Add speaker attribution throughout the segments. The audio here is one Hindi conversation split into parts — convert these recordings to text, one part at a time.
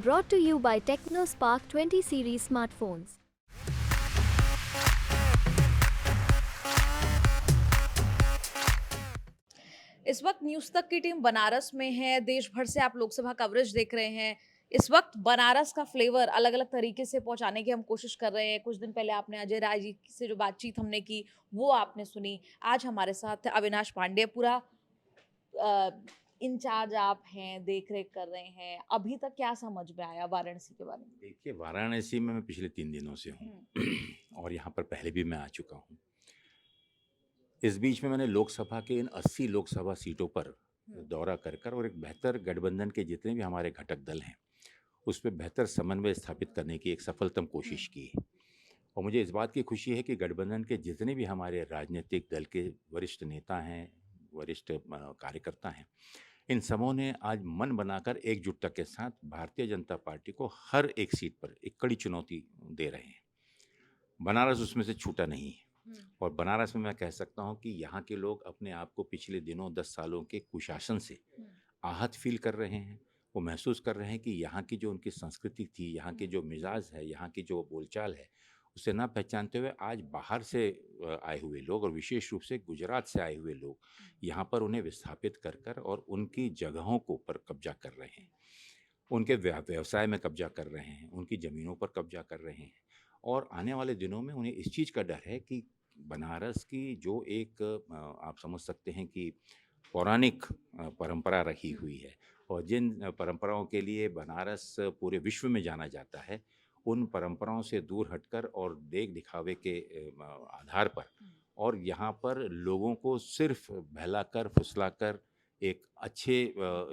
Speaker 1: Brought to you by TechnoSpark 20 series smartphones.
Speaker 2: इस वक्त न्यूज़ तक की टीम बनारस में है। देश भर से आप लोकसभा कवरेज देख रहे हैं। इस वक्त बनारस का फ्लेवर अलग-अलग तरीके से पहुंचाने की हम कोशिश कर रहे हैं। कुछ दिन पहले आपने अजय राय जी से जो बातचीत हमने की, वो आपने सुनी। आज हमारे साथ अविनाश पांडे, पूरा अ, इंचार्ज आप हैं, देख-रेख कर रहे हैं। अभी तक क्या समझ में आया वाराणसी के बारे में?
Speaker 3: देखिए, वाराणसी में मैं पिछले 3 दिनों से हूँ
Speaker 2: हुँ,
Speaker 3: और यहाँ पर पहले भी मैं आ चुका हूँ। इस बीच में मैंने लोकसभा के इन 80 लोकसभा सीटों पर
Speaker 2: हुँ,
Speaker 3: दौरा कर कर और एक बेहतर गठबंधन के जितने भी हमारे घटक दल हैं, उस पे बेहतर समन्वय स्थापित करने की एक सफलतम
Speaker 2: हुँ,
Speaker 3: कोशिश की है। और मुझे इस बात की खुशी है कि गठबंधन के जितने भी हमारे राजनीतिक दल के वरिष्ठ नेता हैं, वरिष्ठ कार्यकर्ता हैं, इन सबों ने आज मन बनाकर एकजुटता के साथ भारतीय जनता पार्टी को हर एक सीट पर एक कड़ी चुनौती दे रहे हैं। बनारस उसमें से छूटा नहीं है।
Speaker 2: हुँ,
Speaker 3: और बनारस में मैं कह सकता हूँ कि यहाँ के लोग अपने आप को पिछले दिनों 10 सालों के कुशासन से
Speaker 2: हुँ,
Speaker 3: आहत फ़ील कर रहे हैं। वो महसूस कर रहे हैं कि यहाँ की जो उनकी संस्कृति थी, यहाँ के
Speaker 2: हुँ,
Speaker 3: जो मिज़ाज है, यहाँ की जो बोलचाल है, उसे ना पहचानते हुए आज बाहर से आए हुए लोग और विशेष रूप से गुजरात से आए हुए लोग यहाँ पर उन्हें विस्थापित कर और उनकी जगहों को पर कब्ज़ा कर रहे हैं। उनके व्यवसाय में कब्ज़ा कर रहे हैं, उनकी ज़मीनों पर कब्ज़ा कर रहे हैं और आने वाले दिनों में उन्हें इस चीज़ का डर है कि बनारस की जो एक आप समझ सकते हैं कि पौराणिक परंपरा रही
Speaker 2: हुँ,
Speaker 3: हुई है और जिन परंपराओं के लिए बनारस पूरे विश्व में जाना जाता है, उन परंपराओं से दूर हटकर और देख-दिखावे के आधार पर
Speaker 2: हुँ,
Speaker 3: और यहाँ पर लोगों को सिर्फ़ बहलाकर, फुसलाकर एक अच्छे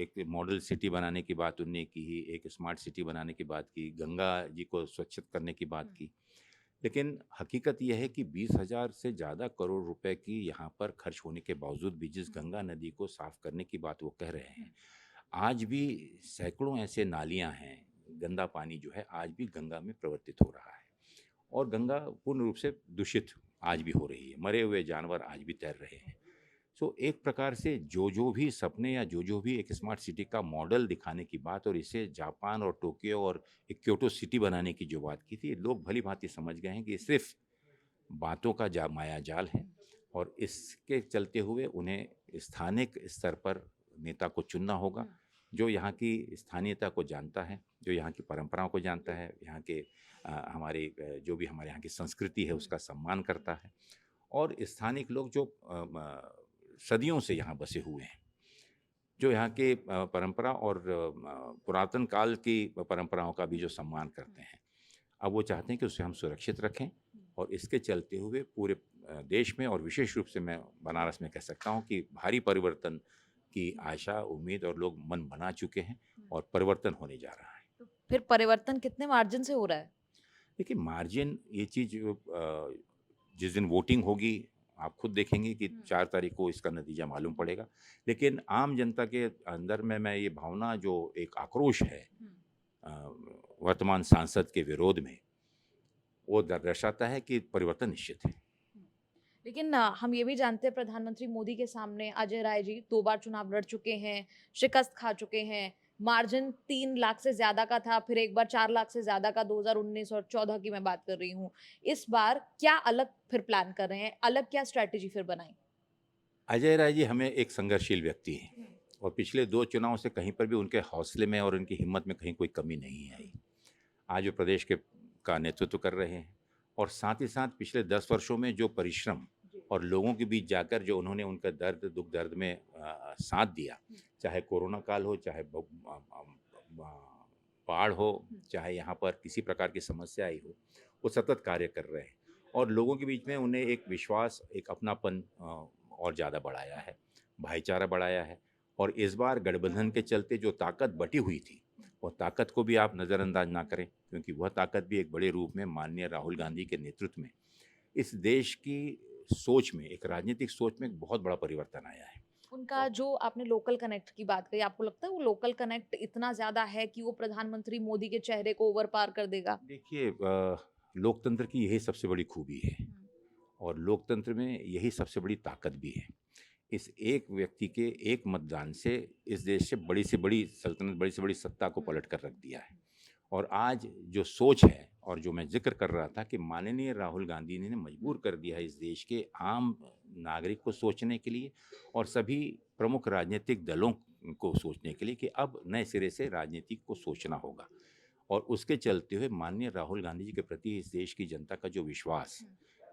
Speaker 3: एक मॉडल सिटी बनाने की बात उन्होंने की, एक स्मार्ट सिटी बनाने की बात की, गंगा जी को स्वच्छित करने की बात
Speaker 2: हुँ,
Speaker 3: की। लेकिन हकीकत ये है कि 20,000 से ज़्यादा करोड़ रुपए की यहाँ पर खर्च होने के बावजूद भी जिस
Speaker 2: हुँ,
Speaker 3: गंगा नदी को साफ़ करने की बात वो कह रहे
Speaker 2: हुँ,
Speaker 3: हैं, आज भी सैकड़ों ऐसे नालियाँ हैं, गंदा पानी जो है आज भी गंगा में प्रवर्तित हो रहा है और गंगा पूर्ण रूप से दूषित आज भी हो रही है, मरे हुए जानवर आज भी तैर रहे हैं। सो एक प्रकार से जो भी सपने या जो भी एक स्मार्ट सिटी का मॉडल दिखाने की बात और इसे जापान और टोक्यो और एक क्योटो सिटी बनाने की जो बात की थी, लोग भली-भाँति समझ गए हैं कि ये सिर्फ़ बातों का मायाजाल है और इसके चलते हुए उन्हें स्थानिक स्तर पर नेता को चुनना होगा,
Speaker 2: हुँ,
Speaker 3: जो यहाँ की स्थानीयता को जानता है, जो यहाँ की परंपराओं को जानता है, यहाँ के हमारे जो भी हमारे यहाँ की संस्कृति है,
Speaker 2: हुँ,
Speaker 3: उसका सम्मान करता है और स्थानिक लोग जो सदियों से यहाँ बसे हुए हैं, जो यहाँ के परंपरा और पुरातन काल की परंपराओं का भी जो सम्मान करते हैं। अब वो चाहते हैं कि उसे हम सुरक्षित रखें
Speaker 2: हुँ,
Speaker 3: और इसके चलते हुए पूरे देश में और विशेष रूप से मैं बनारस में कह सकता हूँ कि भारी परिवर्तन की
Speaker 2: हुँ,
Speaker 3: आशा, उम्मीद और लोग मन बना चुके हैं
Speaker 2: हुँ।
Speaker 3: और परिवर्तन होने जा रहा है।
Speaker 2: तो फिर परिवर्तन कितने मार्जिन से हो रहा है?
Speaker 3: देखिए मार्जिन ये चीज़ जिस दिन वोटिंग होगी आप खुद देखेंगे कि
Speaker 2: हुँ,
Speaker 3: 4 तारीख को इसका नतीजा मालूम
Speaker 2: हुँ,
Speaker 3: पड़ेगा। लेकिन आम जनता के अंदर में मैं ये भावना जो एक आक्रोश है
Speaker 2: हुँ,
Speaker 3: अ, वर्तमान सांसद के विरोध में, वो दर्शाता है कि परिवर्तन निश्चित है।
Speaker 2: हुँ। लेकिन हम ये भी जानते हैं प्रधानमंत्री मोदी के सामने अजय राय जी 2 बार चुनाव लड़ चुके हैं, शिकस्त खा चुके हैं। मार्जिन 3 लाख से ज़्यादा का था, फिर एक बार 4 लाख से ज़्यादा का 2019 और 14 की मैं बात कर रही हूँ। इस बार क्या अलग फिर प्लान कर रहे हैं? अलग क्या स्ट्रैटेजी फिर बनाई?
Speaker 3: अजय राय जी हमें एक संघर्षशील व्यक्ति हैं
Speaker 2: हुँ,
Speaker 3: और पिछले 2 चुनाव से कहीं पर भी उनके हौसले में और उनकी हिम्मत में कहीं कोई कमी नहीं
Speaker 2: हुँ,
Speaker 3: आई। आज वो प्रदेश के का नेतृत्व कर रहे हैं और साथ ही साथ पिछले 10 वर्षों में जो परिश्रम
Speaker 2: जी।
Speaker 3: और लोगों के बीच जाकर जो उन्होंने उनका दर्द, दुःख दर्द में साथ दिया,
Speaker 2: हुँ,
Speaker 3: चाहे कोरोना काल हो, चाहे बाढ़ हो,
Speaker 2: हुँ,
Speaker 3: चाहे यहाँ पर किसी प्रकार की समस्या आई हो, वो सतत कार्य कर रहे हैं और लोगों के बीच में उन्हें एक विश्वास, एक अपनापन और ज़्यादा बढ़ाया है, भाईचारा बढ़ाया है और इस बार गठबंधन के चलते जो ताकत बटी हुई थी, वो ताकत को भी आप नज़रअंदाज ना करें क्योंकि वह ताकत भी एक बड़े रूप में माननीय राहुल गांधी के नेतृत्व में इस देश की सोच में, एक राजनीतिक सोच में एक बहुत बड़ा परिवर्तन आया है।
Speaker 2: उनका
Speaker 3: और
Speaker 2: जो आपने लोकल कनेक्ट की बात कही, आपको लगता है वो लोकल कनेक्ट इतना ज़्यादा है कि वो प्रधानमंत्री मोदी के चेहरे को ओवर पार कर देगा?
Speaker 3: देखिए लोकतंत्र की यही सबसे बड़ी खूबी है
Speaker 2: हुँ,
Speaker 3: और लोकतंत्र में यही सबसे बड़ी ताकत भी है। इस एक व्यक्ति के एक मतदान से इस देश से बड़ी सल्तनत, बड़ी से बड़ी सत्ता को
Speaker 2: हुँ,
Speaker 3: पलट कर रख दिया है। और आज जो सोच है और जो मैं ज़िक्र कर रहा था कि माननीय राहुल गांधी ने मजबूर कर दिया है इस देश के आम नागरिक को सोचने के लिए और सभी प्रमुख राजनीतिक दलों को सोचने के लिए कि अब नए सिरे से राजनीति को सोचना होगा। और उसके चलते हुए माननीय राहुल गांधी जी के प्रति इस देश की जनता का जो विश्वास,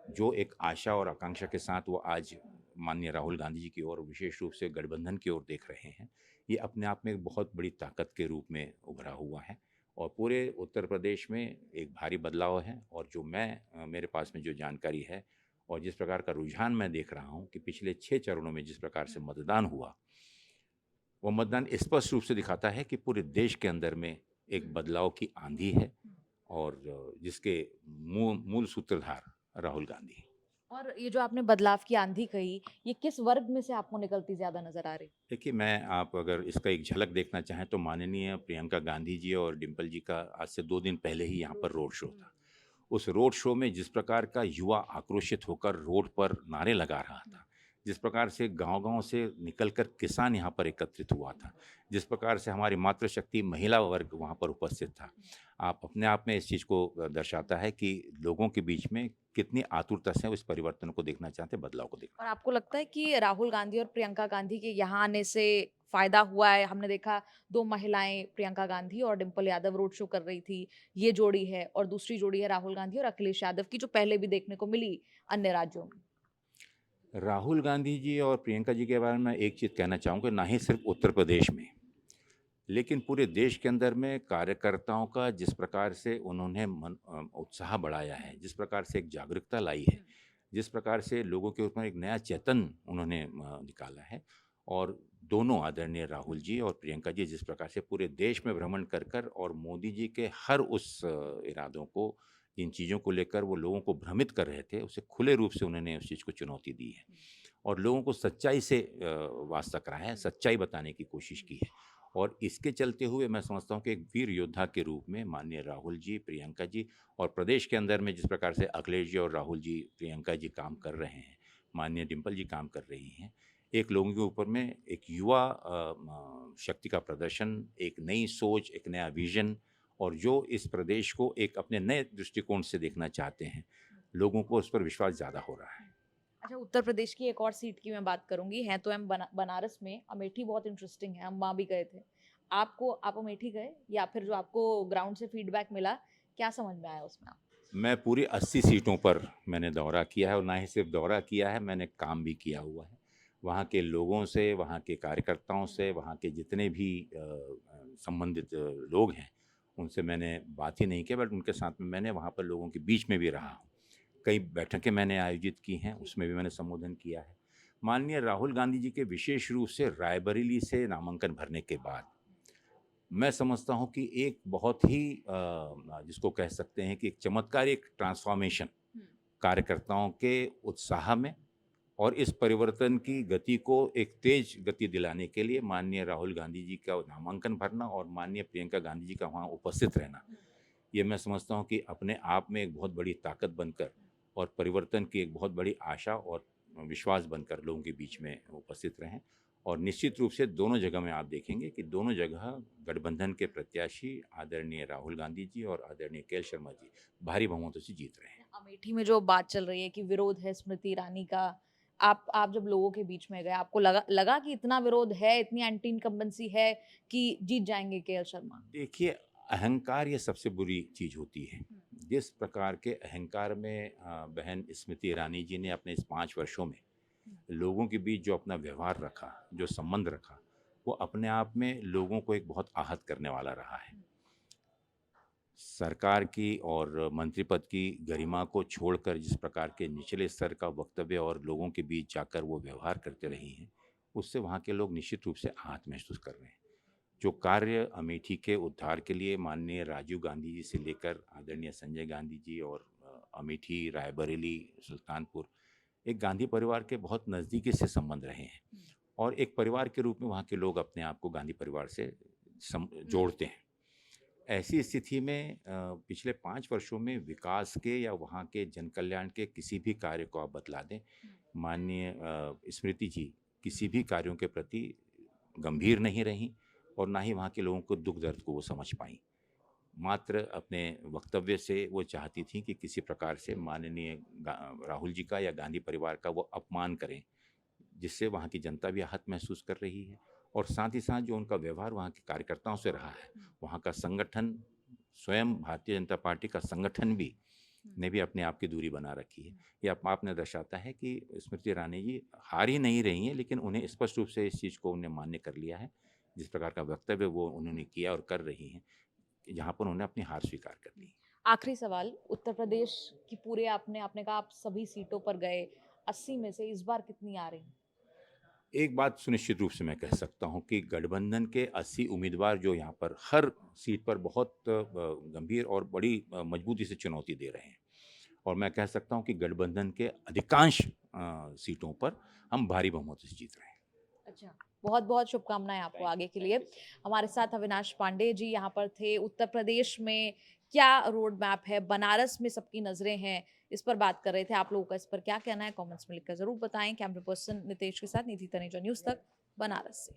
Speaker 3: जो एक आशा और आकांक्षा के साथ वो आज माननीय राहुल गांधी जी की ओर, विशेष रूप से गठबंधन की ओर देख रहे हैं, ये अपने आप में एक बहुत बड़ी ताकत के रूप में उभरा हुआ है। और पूरे उत्तर प्रदेश में एक भारी बदलाव है। और जो मेरे पास में जो जानकारी है और जिस प्रकार का रुझान मैं देख रहा हूँ कि पिछले 6 चरणों में जिस प्रकार से मतदान हुआ, वो मतदान स्पष्ट रूप से दिखाता है कि पूरे देश के अंदर में एक बदलाव की आंधी है और जिसके मूल सूत्रधार राहुल गांधी हैं।
Speaker 2: और ये जो आपने बदलाव की आंधी कही, ये किस वर्ग में से आपको निकलती ज़्यादा नज़र आ रही?
Speaker 3: देखिए, आप अगर इसका एक झलक देखना चाहें तो माननीय प्रियंका गांधी जी और डिम्पल जी का आज से 2 दिन पहले ही यहाँ पर रोड शो था। उस रोड शो में जिस प्रकार का युवा आक्रोशित होकर रोड पर नारे लगा रहा था, जिस प्रकार से गांव-गांव से निकलकर किसान यहाँ पर एकत्रित हुआ था, जिस प्रकार से हमारी मातृशक्ति महिला वर्ग वहाँ पर उपस्थित था, आप अपने आप में इस चीज़ को दर्शाता है कि लोगों के बीच में कितनी आतुरता से वो इस परिवर्तन को देखना चाहते हैं, बदलाव को देखना।
Speaker 2: और आपको लगता है कि राहुल गांधी और प्रियंका गांधी के यहाँ आने से फ़ायदा हुआ है? हमने देखा 2 महिलाएँ प्रियंका गांधी और डिंपल यादव रोड शो कर रही थी, ये जोड़ी है, और दूसरी जोड़ी है राहुल गांधी और अखिलेश यादव की, जो पहले भी देखने को मिली अन्य राज्यों में।
Speaker 3: राहुल गांधी जी और प्रियंका जी के बारे में एक चीज़ कहना चाहूँगा, ना ही सिर्फ उत्तर प्रदेश में, लेकिन पूरे देश के अंदर में कार्यकर्ताओं का जिस प्रकार से उन्होंने उत्साह बढ़ाया है, जिस प्रकार से एक जागरूकता लाई है, जिस प्रकार से लोगों के ऊपर एक नया चेतन उन्होंने निकाला है। और दोनों आदरणीय राहुल जी और प्रियंका जी जिस प्रकार से पूरे देश में भ्रमण कर कर और मोदी जी के हर उस इरादों को, जिन चीज़ों को लेकर वो लोगों को भ्रमित कर रहे थे, उसे खुले रूप से उन्होंने उस चीज़ को चुनौती दी है और लोगों को सच्चाई से वास्ता कराया है, सच्चाई बताने की कोशिश की है। और इसके चलते हुए मैं समझता हूँ कि एक वीर योद्धा के रूप में माननीय राहुल जी, प्रियंका जी और प्रदेश के अंदर में जिस प्रकार से अखिलेश जी और राहुल जी, प्रियंका जी काम कर रहे हैं, माननीय डिंपल जी काम कर रही हैं, एक लोगों के ऊपर में एक युवा शक्ति का प्रदर्शन, एक नई सोच, एक नया विज़न और जो इस प्रदेश को एक अपने नए दृष्टिकोण से देखना चाहते हैं, लोगों को उस पर विश्वास ज़्यादा हो रहा है।
Speaker 2: अच्छा, उत्तर प्रदेश की एक और सीट की मैं बात करूँगी, हैं तो हम बनारस में, अमेठी बहुत इंटरेस्टिंग है, हम वहाँ भी गए थे। आप अमेठी गए, या फिर जो आपको ग्राउंड से फीडबैक मिला, क्या समझ में आया उसमें?
Speaker 3: मैं पूरी 80 सीटों पर मैंने दौरा किया है और ना ही सिर्फ दौरा किया है, मैंने काम भी किया हुआ है। वहाँ के लोगों से, वहाँ के कार्यकर्ताओं से, वहाँ के जितने भी संबंधित लोग हैं, उनसे मैंने बात ही नहीं की, बट उनके साथ में मैंने वहाँ पर लोगों के बीच में भी रहा हूँ। कई बैठकें मैंने आयोजित की हैं, उसमें भी मैंने संबोधन किया है। माननीय राहुल गांधी जी के विशेष रूप से रायबरेली से नामांकन भरने के बाद मैं समझता हूँ कि एक बहुत ही जिसको कह सकते हैं कि एक चमत्कारिक ट्रांसफॉर्मेशन कार्यकर्ताओं के उत्साह में और इस परिवर्तन की गति को एक तेज गति दिलाने के लिए माननीय राहुल गांधी जी का नामांकन भरना और माननीय प्रियंका गांधी जी का वहाँ उपस्थित रहना, ये मैं समझता हूँ कि अपने आप में एक बहुत बड़ी ताकत बनकर और परिवर्तन की एक बहुत बड़ी आशा और विश्वास बनकर लोगों के बीच में उपस्थित रहें। और निश्चित रूप से दोनों जगह में आप देखेंगे कि दोनों जगह गठबंधन के प्रत्याशी आदरणीय राहुल गांधी जी और आदरणीय के एल शर्मा जी भारी बहुमतों से जीत रहे हैं।
Speaker 2: अमेठी में जो बात चल रही है कि विरोध है स्मृति ईरानी का, आप जब लोगों के बीच में गए, आपको लगा कि इतना विरोध है, इतनी एंटी इनकम्बेंसी है कि जीत जाएंगे केएल शर्मा?
Speaker 3: देखिए, अहंकार ये सबसे बुरी चीज़ होती है। जिस प्रकार के अहंकार में बहन स्मृति ईरानी जी ने अपने इस 5 वर्षों में लोगों के बीच जो अपना व्यवहार रखा, जो संबंध रखा, वो अपने आप में लोगों को एक बहुत आहत करने वाला रहा है। सरकार की और मंत्री पद की गरिमा को छोड़कर जिस प्रकार के निचले स्तर का वक्तव्य और लोगों के बीच जाकर वो व्यवहार करते रही हैं, उससे वहाँ के लोग निश्चित रूप से आहत महसूस कर रहे हैं। जो कार्य अमेठी के उद्धार के लिए माननीय राजीव गांधी जी से लेकर आदरणीय संजय गांधी जी और अमेठी, रायबरेली, सुल्तानपुर एक गांधी परिवार के बहुत नज़दीकी से संबंध रहे हैं और एक परिवार के रूप में वहाँ के लोग अपने आप को गांधी परिवार से जोड़ते हैं। ऐसी स्थिति में पिछले 5 वर्षों में विकास के या वहाँ के जन कल्याण के किसी भी कार्य को आप बतला दें, माननीय स्मृति जी किसी भी कार्यों के प्रति गंभीर नहीं रहीं और ना ही वहाँ के लोगों को दुख दर्द को वो समझ पाईं। मात्र अपने वक्तव्य से वो चाहती थी कि किसी प्रकार से माननीय राहुल जी का या गांधी परिवार का वो अपमान करें, जिससे वहाँ की जनता भी आहत महसूस कर रही है। और साथ ही साथ जो उनका व्यवहार वहाँ के कार्यकर्ताओं से रहा है, वहाँ का संगठन, स्वयं भारतीय जनता पार्टी का संगठन भी ने भी अपने आप की दूरी बना रखी है। ये आपने दर्शाता है कि स्मृति ईरानी जी हार ही नहीं रही हैं, लेकिन उन्हें स्पष्ट रूप से इस चीज़ को उन्हें मान्य कर लिया है, जिस प्रकार का वक्तव्य वो उन्होंने किया और कर रही हैं, जहाँ पर उन्होंने अपनी हार स्वीकार कर ली।
Speaker 2: आखिरी सवाल, उत्तर प्रदेश की पूरे आपने कहा आप सभी सीटों पर गए, 80 में से इस बार कितनी आ रही?
Speaker 3: एक बात सुनिश्चित रूप से मैं कह सकता हूँ कि गठबंधन के 80 उम्मीदवार जो यहाँ पर हर सीट पर बहुत गंभीर और बड़ी मजबूती से चुनौती दे रहे हैं, और मैं कह सकता हूँ कि गठबंधन के अधिकांश सीटों पर हम भारी बहुमत से जीत रहे हैं।
Speaker 2: अच्छा, बहुत-बहुत शुभकामनाएँ आपको आगे के लिए। हमारे साथ अविनाश पांडे जी यहाँ पर थे। उत्तर प्रदेश में क्या रोड मैप है, बनारस में सबकी नज़रें हैं, इस पर बात कर रहे थे। आप लोगों का इस पर क्या कहना है? कमेंट्स में लिखकर ज़रूर बताएँ। कैमरा पर्सन नितेश के साथ निधि तनेजा, न्यूज़ तक, बनारस से।